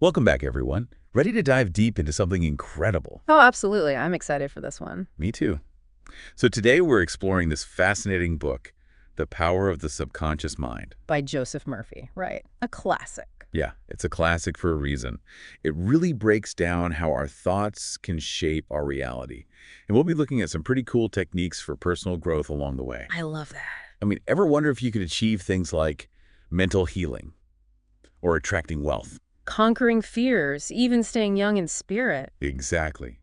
Welcome back, everyone. Ready to dive deep into something incredible? Oh, absolutely. I'm excited for this one. Me too. So today we're exploring this fascinating book, The Power of the Subconscious Mind. By Joseph Murphy. Right. A classic. Yeah, it's a classic for a reason. It really breaks down how our thoughts can shape our reality. And we'll be looking at some pretty cool techniques for personal growth along the way. I love that. I mean, ever wonder if you could achieve things like mental healing or attracting wealth? Conquering fears, even staying young in spirit. Exactly.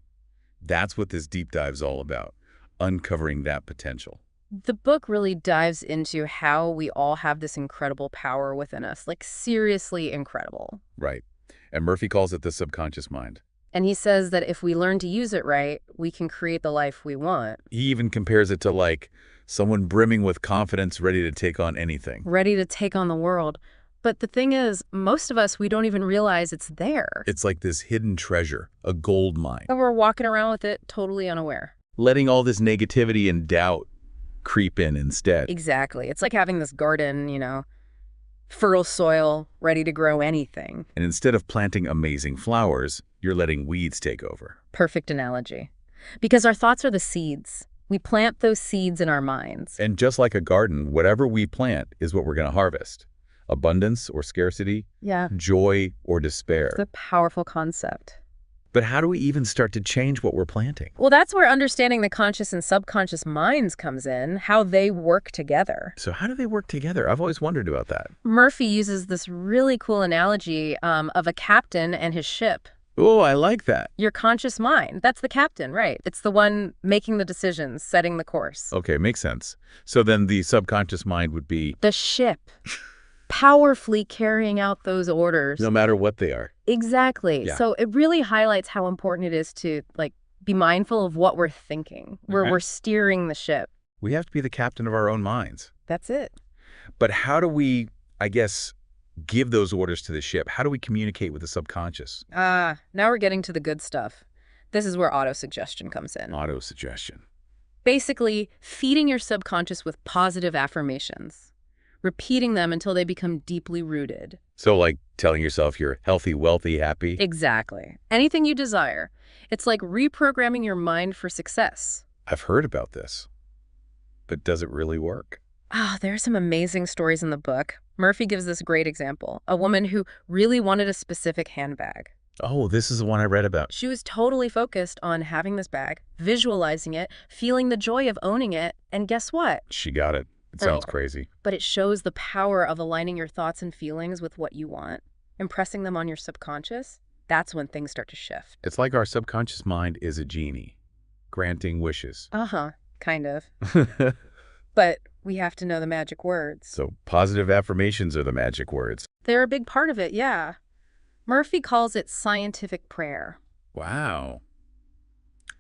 That's what this deep dive's all about, uncovering that potential. The book really dives into how we all have this incredible power within us, like seriously incredible. Right. And Murphy calls it the subconscious mind. And he says that if we learn to use it right, we can create the life we want. He even compares it to like someone brimming with confidence, ready to take on anything. Ready to take on the world. But the thing is, most of us, we don't even realize it's there. It's like this hidden treasure, a gold mine. And we're walking around with it totally unaware. Letting all this negativity and doubt creep in instead. Exactly. It's like having this garden, fertile soil, ready to grow anything. And instead of planting amazing flowers, you're letting weeds take over. Perfect analogy. Because our thoughts are the seeds. We plant those seeds in our minds. And just like a garden, whatever we plant is what we're going to harvest. Abundance or scarcity, Yeah. joy or despair. It's a powerful concept. But how do we even start to change what we're planting? Well, that's where understanding the conscious and subconscious minds comes in, how they work together. So how do they work together? I've always wondered about that. Murphy uses this really cool analogy of a captain and his ship. Oh, I like that. Your conscious mind, that's the captain, right? It's the one making the decisions, setting the course. Okay, makes sense. So then the subconscious mind would be The ship. Powerfully carrying out those orders. no matter what they are. Exactly. Yeah. So it really highlights how important it is to be mindful of what we're thinking. Okay. We're steering the ship. We have to be the captain of our own minds. That's it. But how do we, I guess, give those orders to the ship? How do we communicate with the subconscious? Now we're getting to the good stuff. This is where auto-suggestion comes in. Auto-suggestion. Basically, feeding your subconscious with positive affirmations. Repeating them until they become deeply rooted. So like telling yourself you're healthy, wealthy, happy? Exactly. Anything you desire. It's like reprogramming your mind for success. I've heard about this. But does it really work? There are some amazing stories in the book. Murphy gives this great example. A woman who really wanted a specific handbag. Oh, this is the one I read about. She was totally focused on having this bag, visualizing it, feeling the joy of owning it, and guess what? She got it. It sounds crazy. But it shows the power of aligning your thoughts and feelings with what you want, impressing them on your subconscious. That's when things start to shift. It's like our subconscious mind is a genie, granting wishes. Kind of. But we have to know the magic words. So positive affirmations are the magic words. They're a big part of it, yeah. Murphy calls it scientific prayer. Wow.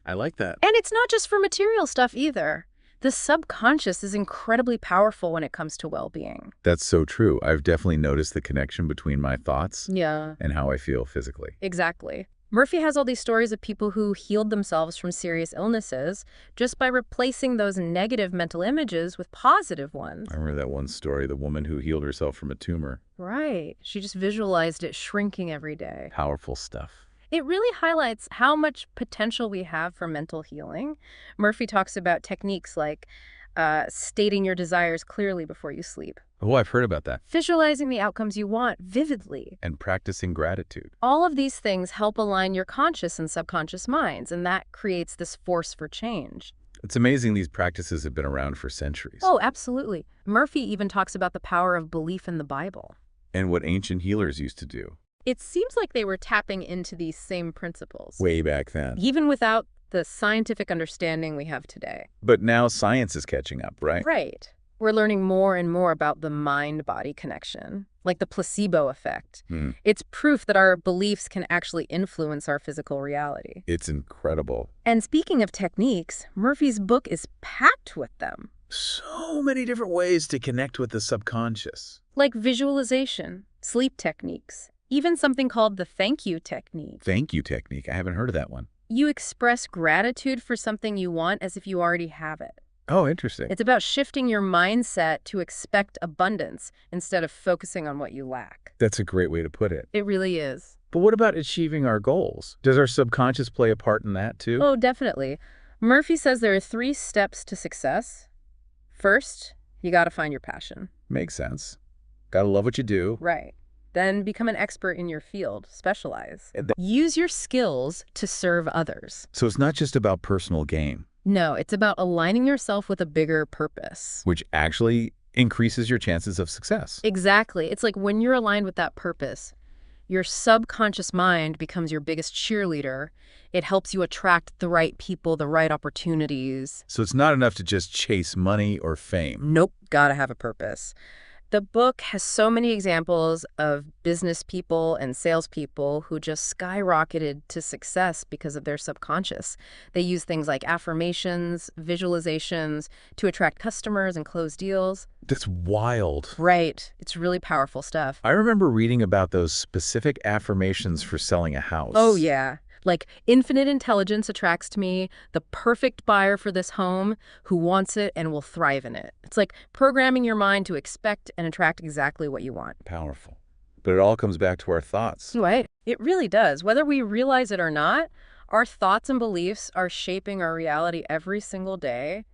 I like that. And it's not just for material stuff either. The subconscious is incredibly powerful when it comes to well-being. That's so true. I've definitely noticed the connection between my thoughts Yeah. and how I feel physically. Exactly. Murphy has all these stories of people who healed themselves from serious illnesses just by replacing those negative mental images with positive ones. I remember that one story, the woman who healed herself from a tumor. Right. She just visualized it shrinking every day. Powerful stuff. It really highlights how much potential we have for mental healing. Murphy talks about techniques like stating your desires clearly before you sleep. Oh, I've heard about that. Visualizing the outcomes you want vividly. And practicing gratitude. All of these things help align your conscious and subconscious minds, and that creates this force for change. It's amazing these practices have been around for centuries. Oh, absolutely. Murphy even talks about the power of belief in the Bible. And what ancient healers used to do. It seems like they were tapping into these same principles. Way back then. Even without the scientific understanding we have today. But now science is catching up, right? Right. We're learning more and more about the mind-body connection, like the placebo effect. It's proof that our beliefs can actually influence our physical reality. It's incredible. And speaking of techniques, Murphy's book is packed with them. So many different ways to connect with the subconscious. Like visualization, sleep techniques, even something called the thank you technique. Thank you technique. I haven't heard of that one. You express gratitude for something you want as if you already have it. Oh, interesting. It's about shifting your mindset to expect abundance instead of focusing on what you lack. That's a great way to put it. It really is. But what about achieving our goals? Does our subconscious play a part in that too? Oh, definitely. Murphy says there are 3 steps to success. First, you got to find your passion. Makes sense. Gotta love what you do. Right. Then become an expert in your field. Specialize. And th- Use your skills to serve others. So it's not just about personal gain, No, it's about aligning yourself with a bigger purpose. which actually increases your chances of success. Exactly. It's like when you're aligned with that purpose, your subconscious mind becomes your biggest cheerleader. It helps you attract the right people, the right opportunities. So it's not enough to just chase money or fame. Nope, gotta have a purpose. The book has so many examples of business people and salespeople who just skyrocketed to success because of their subconscious. They use things like affirmations, visualizations to attract customers and close deals. That's wild. Right. It's really powerful stuff. I remember reading about those specific affirmations for selling a house. Oh, yeah. Like, infinite intelligence attracts to me, the perfect buyer for this home who wants it and will thrive in it. It's like programming your mind to expect and attract exactly what you want. Powerful. But it all comes back to our thoughts. Right. It really does. Whether we realize it or not, our thoughts and beliefs are shaping our reality every single day.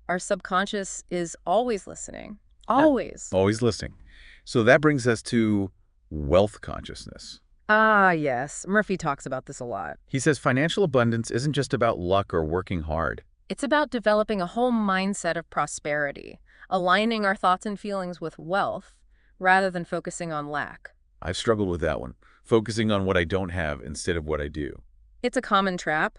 Our subconscious is always listening. Always. Always listening. So that brings us to wealth consciousness. Ah, yes. Murphy talks about this a lot. He says financial abundance isn't just about luck or working hard. It's about developing a whole mindset of prosperity, aligning our thoughts and feelings with wealth rather than focusing on lack. I've struggled with that one, focusing on what I don't have instead of what I do. It's a common trap,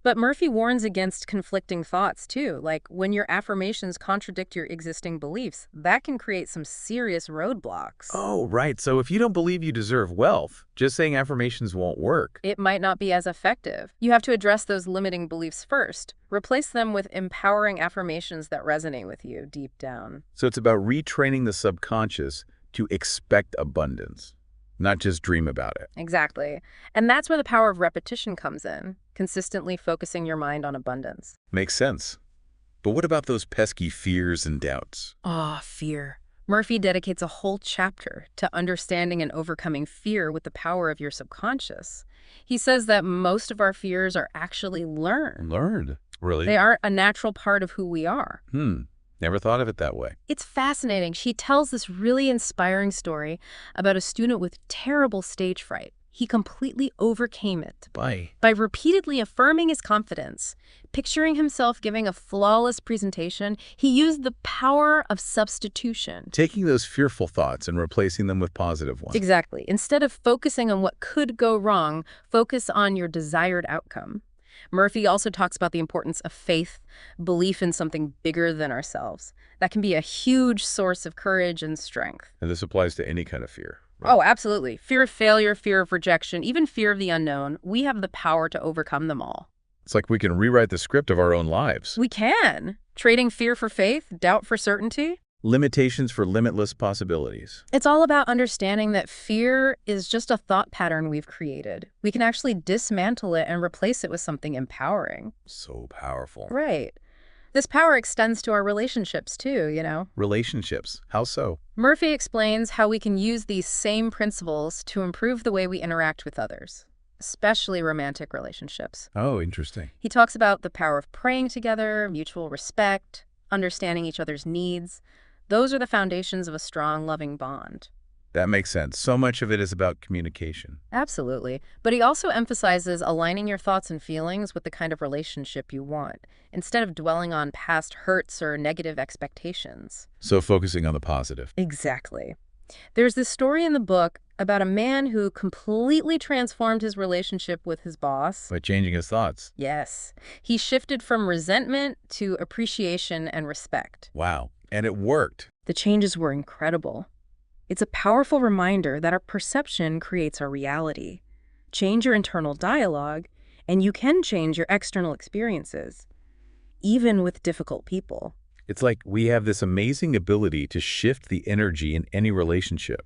but Murphy warns against conflicting thoughts too, like when your affirmations contradict your existing beliefs. That can create some serious roadblocks. Oh, right. So if you don't believe you deserve wealth, just saying affirmations won't work. It might not be as effective. You have to address those limiting beliefs first. Replace them with empowering affirmations that resonate with you deep down. So it's about retraining the subconscious to expect abundance, not just dream about it. Exactly. And that's where the power of repetition comes in, consistently focusing your mind on abundance. Makes sense. But what about those pesky fears and doubts? Ah, fear. Murphy dedicates a whole chapter to understanding and overcoming fear with the power of your subconscious. He says that most of our fears are actually learned. Learned. Really? They are a natural part of who we are. Never thought of it that way. It's fascinating. She tells this really inspiring story about a student with terrible stage fright. He completely overcame it By by repeatedly affirming his confidence. Picturing himself giving a flawless presentation, he used the power of substitution. taking those fearful thoughts and replacing them with positive ones. Exactly. Instead of focusing on what could go wrong, focus on your desired outcome. Murphy also talks about the importance of faith, belief in something bigger than ourselves. That can be a huge source of courage and strength. And this applies to any kind of fear. Right? Oh, absolutely. Fear of failure, fear of rejection, even fear of the unknown. We have the power to overcome them all. It's like we can rewrite the script of our own lives. We can. Trading fear for faith, doubt for certainty. Limitations for limitless possibilities. It's all about understanding that fear is just a thought pattern we've created. We can actually dismantle it and replace it with something empowering. So powerful. Right. This power extends to our relationships too, you know. Relationships. How so? Murphy explains how we can use these same principles to improve the way we interact with others, especially romantic relationships. Oh, interesting. He talks about the power of praying together, mutual respect, understanding each other's needs. Those are the foundations of a strong, loving bond. That makes sense. So much of it is about communication. Absolutely. But he also emphasizes aligning your thoughts and feelings with the kind of relationship you want, instead of dwelling on past hurts or negative expectations. So focusing on the positive. Exactly. There's this story in the book about a man who completely transformed his relationship with his boss. By changing his thoughts. Yes. He shifted from resentment to appreciation and respect. Wow. And it worked. The changes were incredible. It's a powerful reminder that our perception creates our reality. Change your internal dialogue, and you can change your external experiences, even with difficult people. It's like we have this amazing ability to shift the energy in any relationship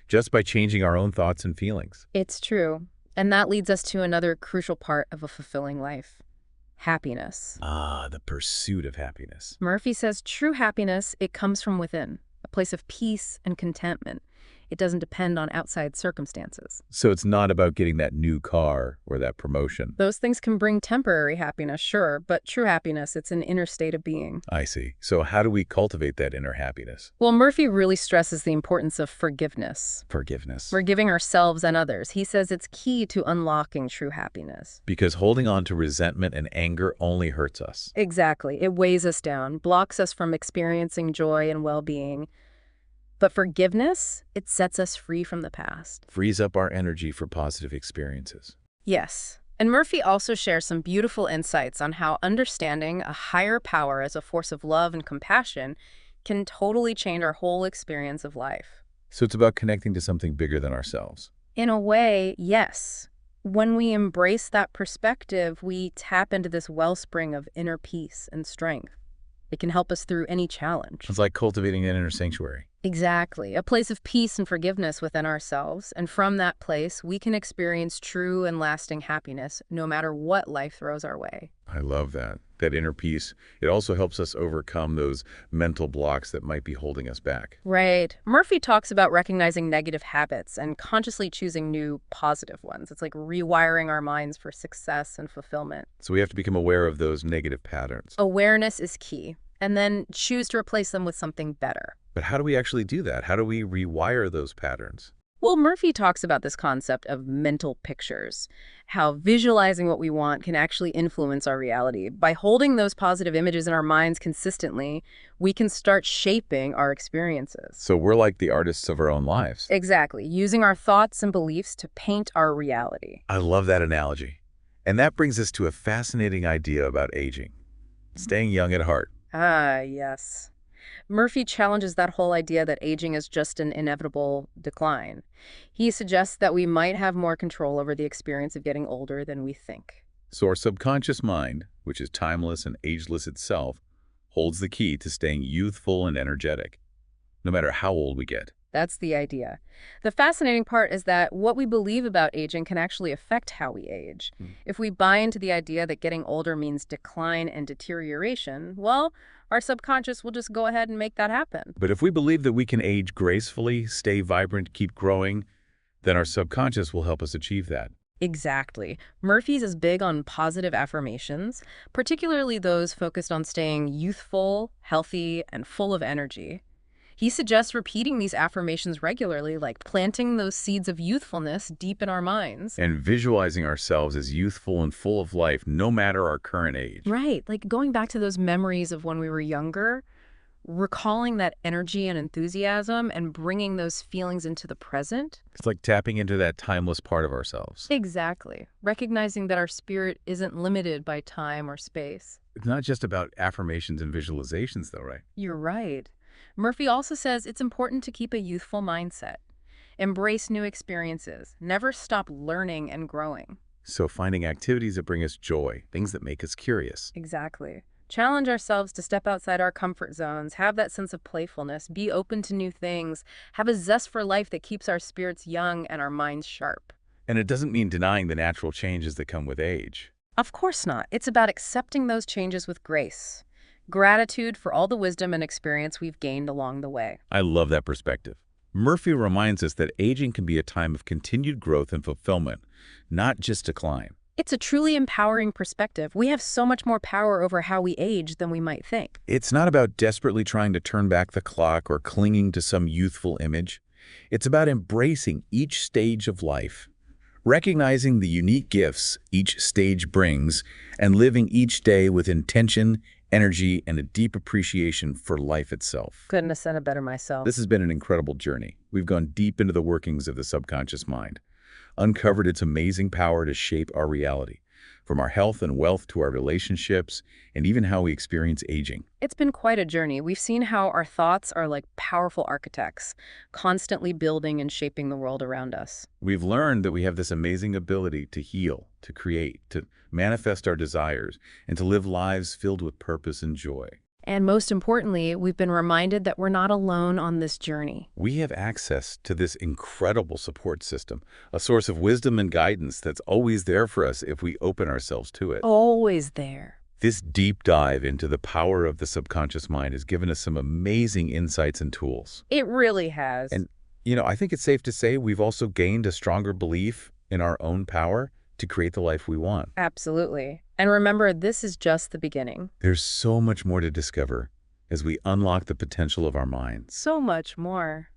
just by changing our own thoughts and feelings. It's true. And that leads us to another crucial part of a fulfilling life: happiness. Ah, the pursuit of happiness. Murphy says true happiness, it comes from within, a place of peace and contentment. It doesn't depend on outside circumstances. So it's not about getting that new car or that promotion. Those things can bring temporary happiness, sure, but true happiness, it's an inner state of being. I see. So how do we cultivate that inner happiness? Well, Murphy really stresses the importance of forgiveness. Forgiveness. Forgiving ourselves and others. He says it's key to unlocking true happiness. Because holding on to resentment and anger only hurts us. Exactly. It weighs us down, blocks us from experiencing joy and well-being. But forgiveness, it sets us free from the past. Frees up our energy for positive experiences. Yes. And Murphy also shares some beautiful insights on how understanding a higher power as a force of love and compassion can totally change our whole experience of life. So it's about connecting to something bigger than ourselves. In a way, yes. When we embrace that perspective, we tap into this wellspring of inner peace and strength. It can help us through any challenge. It's like cultivating an inner sanctuary. Exactly. A place of peace and forgiveness within ourselves. And from that place, we can experience true and lasting happiness no matter what life throws our way. I love that. That inner peace. It also helps us overcome those mental blocks that might be holding us back. Right. Murphy talks about recognizing negative habits and consciously choosing new positive ones. It's like rewiring our minds for success and fulfillment. So we have to become aware of those negative patterns. Awareness is key. And then choose to replace them with something better. But how do we actually do that? How do we rewire those patterns? Well, Murphy talks about this concept of mental pictures, how visualizing what we want can actually influence our reality. By holding those positive images in our minds consistently, we can start shaping our experiences. So we're like the artists of our own lives. Exactly, using our thoughts and beliefs to paint our reality. I love that analogy. And that brings us to a fascinating idea about aging. Staying young at heart. Ah, yes. Murphy challenges that whole idea that aging is just an inevitable decline. He suggests that we might have more control over the experience of getting older than we think. So our subconscious mind, which is timeless and ageless itself, holds the key to staying youthful and energetic, no matter how old we get. That's the idea. The fascinating part is that what we believe about aging can actually affect how we age. If we buy into the idea that getting older means decline and deterioration, well, our subconscious will just go ahead and make that happen. But if we believe that we can age gracefully, stay vibrant, keep growing, then our subconscious will help us achieve that. Exactly. Murphy's is big on positive affirmations, particularly those focused on staying youthful, healthy, and full of energy. He suggests repeating these affirmations regularly, like planting those seeds of youthfulness deep in our minds. And visualizing ourselves as youthful and full of life, no matter our current age. Right, like going back to those memories of when we were younger, recalling that energy and enthusiasm and bringing those feelings into the present. It's like tapping into that timeless part of ourselves. Exactly. Recognizing that our spirit isn't limited by time or space. It's not just about affirmations and visualizations, though, right? You're right. Murphy also says it's important to keep a youthful mindset. Embrace new experiences. Never stop learning and growing. So finding activities that bring us joy, things that make us curious. Exactly. Challenge ourselves to step outside our comfort zones, have that sense of playfulness, be open to new things, have a zest for life that keeps our spirits young and our minds sharp. And it doesn't mean denying the natural changes that come with age. Of course not. It's about accepting those changes with grace. Gratitude for all the wisdom and experience we've gained along the way. I love that perspective. Murphy reminds us that aging can be a time of continued growth and fulfillment, not just decline. It's a truly empowering perspective. We have so much more power over how we age than we might think. It's not about desperately trying to turn back the clock or clinging to some youthful image. It's about embracing each stage of life, recognizing the unique gifts each stage brings, and living each day with intention, energy, and a deep appreciation for life itself. Couldn't have said it better myself. This has been an incredible journey. We've gone deep into the workings of the subconscious mind, uncovered its amazing power to shape our reality, from our health and wealth to our relationships, and even how we experience aging. It's been quite a journey. We've seen how our thoughts are like powerful architects, constantly building and shaping the world around us. We've learned that we have this amazing ability to heal, to create, to manifest our desires, and to live lives filled with purpose and joy. And most importantly, we've been reminded that we're not alone on this journey. We have access to this incredible support system, a source of wisdom and guidance that's always there for us if we open ourselves to it. Always there. This deep dive into the power of the subconscious mind has given us some amazing insights and tools. It really has. And I think it's safe to say we've also gained a stronger belief in our own power to create the life we want. Absolutely. And remember, this is just the beginning. There's so much more to discover as we unlock the potential of our minds. So much more.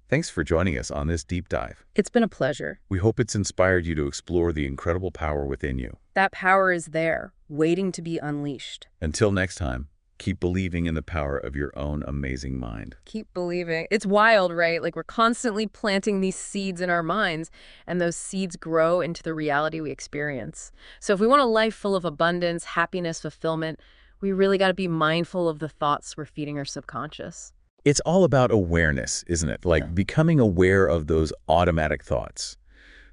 Thanks for joining us on this deep dive. It's been a pleasure. We hope it's inspired you to explore the incredible power within you. That power is there, waiting to be unleashed. Until next time, keep believing in the power of your own amazing mind. Keep believing. It's wild, right? Like we're constantly planting these seeds in our minds, and those seeds grow into the reality we experience. So if we want a life full of abundance, happiness, fulfillment, we really got to be mindful of the thoughts we're feeding our subconscious. It's all about awareness, isn't it? Like becoming aware of those automatic thoughts,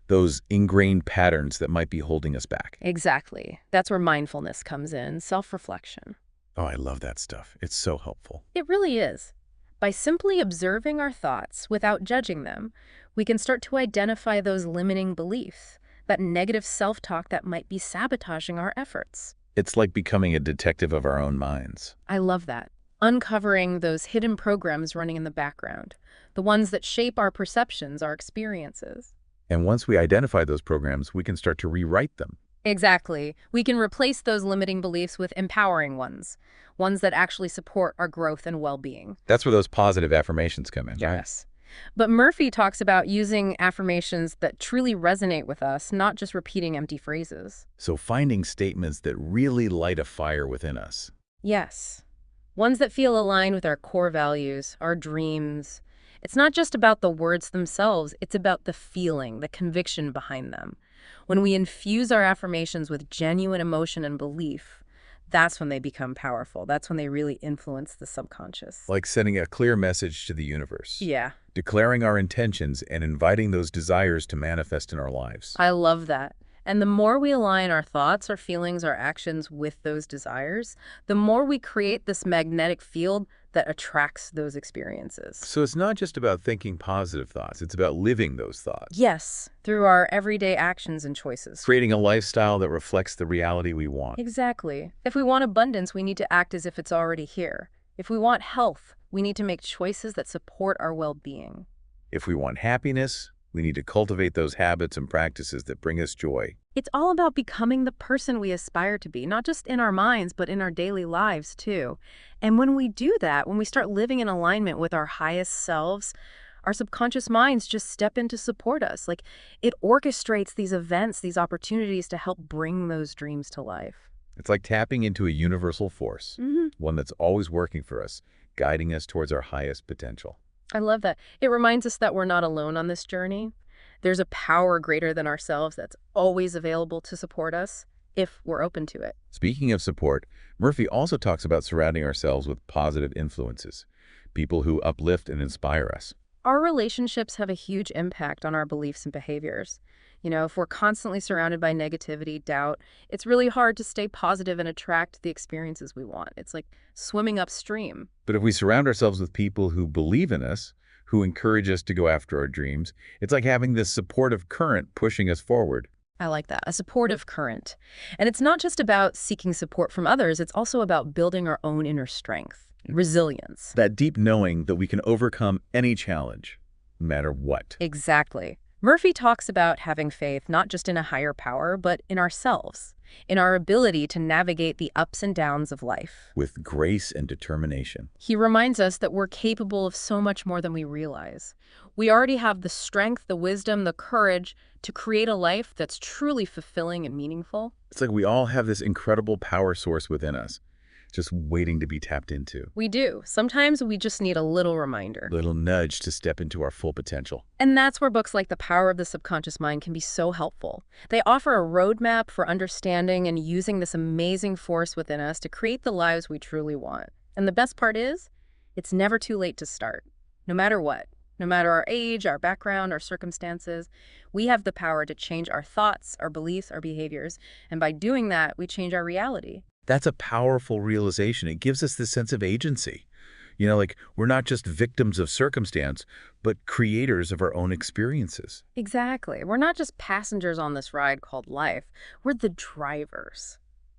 those ingrained patterns that might be holding us back. Exactly. That's where mindfulness comes in, self-reflection. Oh, I love that stuff. It's so helpful. It really is. By simply observing our thoughts without judging them, we can start to identify those limiting beliefs, that negative self-talk that might be sabotaging our efforts. It's like becoming a detective of our own minds. I love that. Uncovering those hidden programs running in the background, the ones that shape our perceptions, our experiences. And once we identify those programs, we can start to rewrite them. Exactly. We can replace those limiting beliefs with empowering ones, ones that actually support our growth and well-being. That's where those positive affirmations come in, right? Yes. But Murphy talks about using affirmations that truly resonate with us, not just repeating empty phrases. So finding statements that really light a fire within us. Yes. Ones that feel aligned with our core values, our dreams. It's not just about the words themselves, it's about the feeling, the conviction behind them. When we infuse our affirmations with genuine emotion and belief, that's when they become powerful. That's when they really influence the subconscious. Like sending a clear message to the universe. Yeah. Declaring our intentions and inviting those desires to manifest in our lives. I love that. And the more we align our thoughts, our feelings, our actions with those desires, the more we create this magnetic field that attracts those experiences. So it's not just about thinking positive thoughts, it's about living those thoughts. Yes, through our everyday actions and choices. Creating a lifestyle that reflects the reality we want. Exactly. If we want abundance, we need to act as if it's already here. If we want health, we need to make choices that support our well-being. If we want happiness, we need to cultivate those habits and practices that bring us joy. It's all about becoming the person we aspire to be, not just in our minds, but in our daily lives, too. And when we do that, when we start living in alignment with our highest selves, our subconscious minds just step in to support us. Like, it orchestrates these events, these opportunities to help bring those dreams to life. It's like tapping into a universal force, one that's always working for us, guiding us towards our highest potential. I love that. It reminds us that we're not alone on this journey. There's a power greater than ourselves that's always available to support us if we're open to it. Speaking of support, Murphy also talks about surrounding ourselves with positive influences, people who uplift and inspire us. Our relationships have a huge impact on our beliefs and behaviors. You know, if we're constantly surrounded by negativity, doubt, it's really hard to stay positive and attract the experiences we want. It's like swimming upstream. But if we surround ourselves with people who believe in us, who encourage us to go after our dreams, it's like having this supportive current pushing us forward. I like that, a supportive current. And it's not just about seeking support from others, it's also about building our own inner strength, resilience. That deep knowing that we can overcome any challenge, no matter what. Exactly. Murphy talks about having faith not just in a higher power, but in ourselves, in our ability to navigate the ups and downs of life. With grace and determination. He reminds us that we're capable of so much more than we realize. We already have the strength, the wisdom, the courage to create a life that's truly fulfilling and meaningful. It's like we all have this incredible power source within us, just waiting to be tapped into. We do. Sometimes we just need a little reminder. A little nudge to step into our full potential. And that's where books like The Power of the Subconscious Mind can be so helpful. They offer a roadmap for understanding and using this amazing force within us to create the lives we truly want. And the best part is, it's never too late to start, no matter what. No matter our age, our background, our circumstances, we have the power to change our thoughts, our beliefs, our behaviors. And by doing that, we change our reality. That's a powerful realization. It gives us this sense of agency. You know, like we're not just victims of circumstance, but creators of our own experiences. Exactly. We're not just passengers on this ride called life. We're the drivers,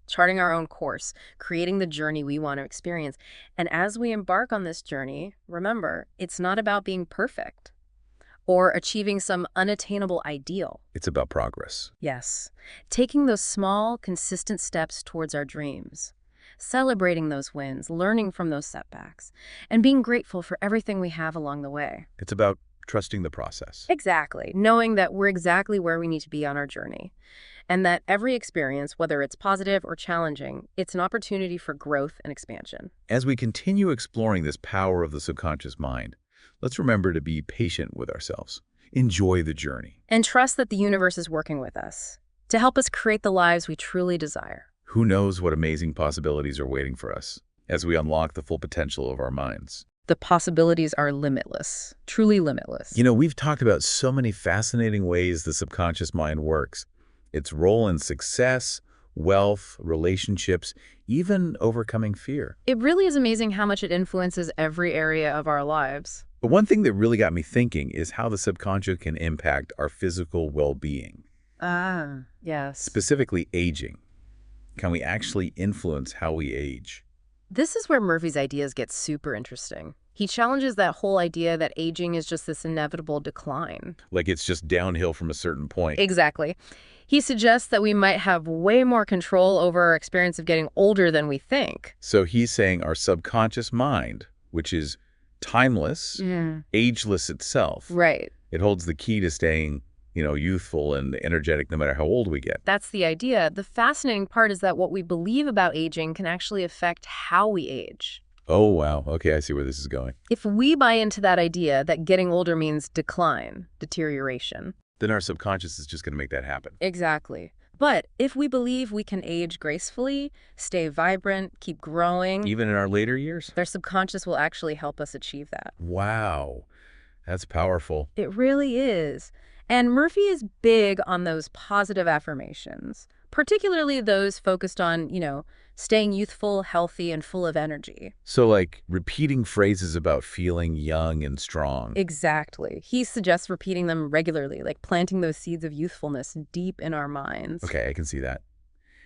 charting our own course, creating the journey we want to experience. And as we embark on this journey, remember, it's not about being perfect. or achieving some unattainable ideal. It's about progress. Yes, taking those small, consistent steps towards our dreams, celebrating those wins, learning from those setbacks, and being grateful for everything we have along the way. It's about trusting the process. Exactly, knowing that we're exactly where we need to be on our journey, and that every experience, whether it's positive or challenging, it's an opportunity for growth and expansion. As we continue exploring this power of the subconscious mind, let's remember to be patient with ourselves. Enjoy the journey. And trust that the universe is working with us to help us create the lives we truly desire. Who knows what amazing possibilities are waiting for us as we unlock the full potential of our minds. The possibilities are limitless, truly limitless. You know, we've talked about so many fascinating ways the subconscious mind works. Its role in success, wealth, relationships, even overcoming fear. It really is amazing how much it influences every area of our lives. But one thing that really got me thinking is how the subconscious can impact our physical well-being, Ah, yes. specifically aging. Can we actually influence how we age? This is where Murphy's ideas get super interesting. He challenges that whole idea that aging is just this inevitable decline. Like it's just downhill from a certain point. Exactly. He suggests that we might have way more control over our experience of getting older than we think. So he's saying our subconscious mind, which is timeless, ageless itself, Right. it holds the key to staying, youthful and energetic no matter how old we get. That's the idea. The fascinating part is that what we believe about aging can actually affect how we age. Oh, wow. Okay, I see where this is going. If we buy into that idea that getting older means decline, deterioration. Then our subconscious is just going to make that happen. Exactly. But if we believe we can age gracefully, stay vibrant, keep growing, Even in our later years? their subconscious will actually help us achieve that. Wow. That's powerful. It really is. And Murphy is big on those positive affirmations, particularly those focused on, staying youthful, healthy, and full of energy. So like repeating phrases about feeling young and strong. Exactly. He suggests repeating them regularly, like planting those seeds of youthfulness deep in our minds. Okay, I can see that.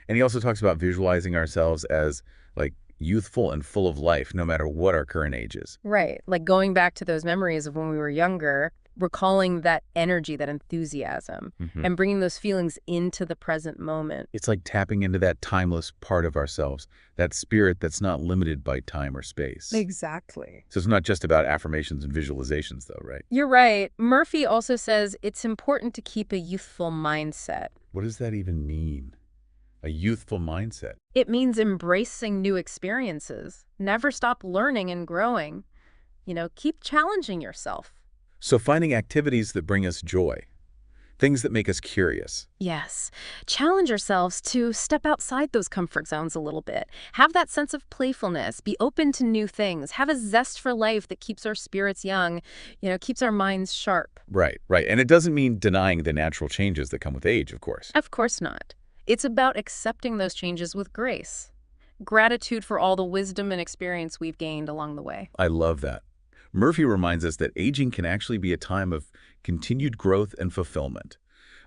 And he also talks about visualizing ourselves as like youthful and full of life, no matter what our current age is. Right. Like going back to those memories of when we were younger, recalling that energy, that enthusiasm, and bringing those feelings into the present moment. It's like tapping into that timeless part of ourselves, that spirit that's not limited by time or space. Exactly. So it's not just about affirmations and visualizations though, right? You're right. Murphy also says it's important to keep a youthful mindset. What does that even mean? A youthful mindset? It means embracing new experiences. Never stop learning and growing. Keep challenging yourself. So finding activities that bring us joy, things that make us curious. Yes. Challenge yourselves to step outside those comfort zones a little bit. Have that sense of playfulness. Be open to new things. Have a zest for life that keeps our spirits young, keeps our minds sharp. Right, right. And it doesn't mean denying the natural changes that come with age, of course. Of course not. It's about accepting those changes with grace. Gratitude for all the wisdom and experience we've gained along the way. I love that. Murphy reminds us that aging can actually be a time of continued growth and fulfillment,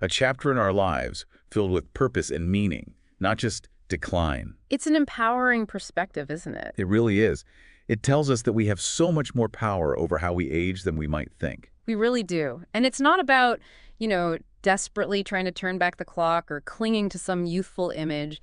a chapter in our lives filled with purpose and meaning, not just decline. It's an empowering perspective, isn't it? It really is. It tells us that we have so much more power over how we age than we might think. We really do. And it's not about, desperately trying to turn back the clock or clinging to some youthful image.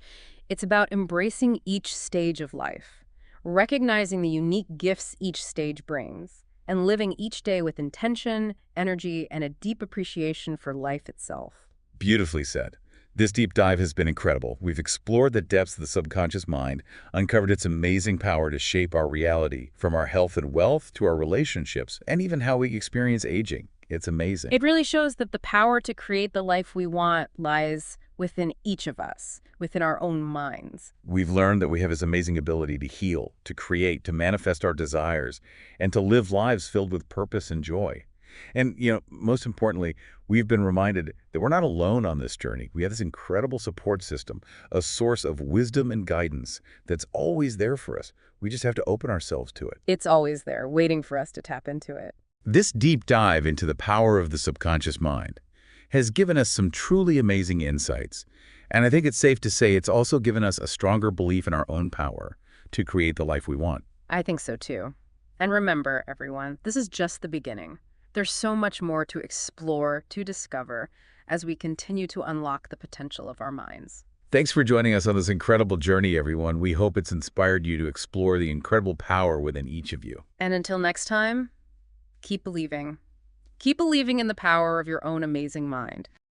It's about embracing each stage of life, recognizing the unique gifts each stage brings, and living each day with intention, energy, and a deep appreciation for life itself. Beautifully said. This deep dive has been incredible. We've explored the depths of the subconscious mind, uncovered its amazing power to shape our reality, from our health and wealth to our relationships, and even how we experience aging. It's amazing. It really shows that the power to create the life we want lies within each of us, within our own minds. We've learned that we have this amazing ability to heal, to create, to manifest our desires, and to live lives filled with purpose and joy. And, most importantly, we've been reminded that we're not alone on this journey. We have this incredible support system, a source of wisdom and guidance that's always there for us. We just have to open ourselves to it. It's always there, waiting for us to tap into it. This deep dive into the power of the subconscious mind has given us some truly amazing insights. And I think it's safe to say it's also given us a stronger belief in our own power to create the life we want. I think so too. And remember, everyone, this is just the beginning. There's so much more to explore, to discover, as we continue to unlock the potential of our minds. Thanks for joining us on this incredible journey, everyone. We hope it's inspired you to explore the incredible power within each of you. And until next time, keep believing. Keep believing in the power of your own amazing mind.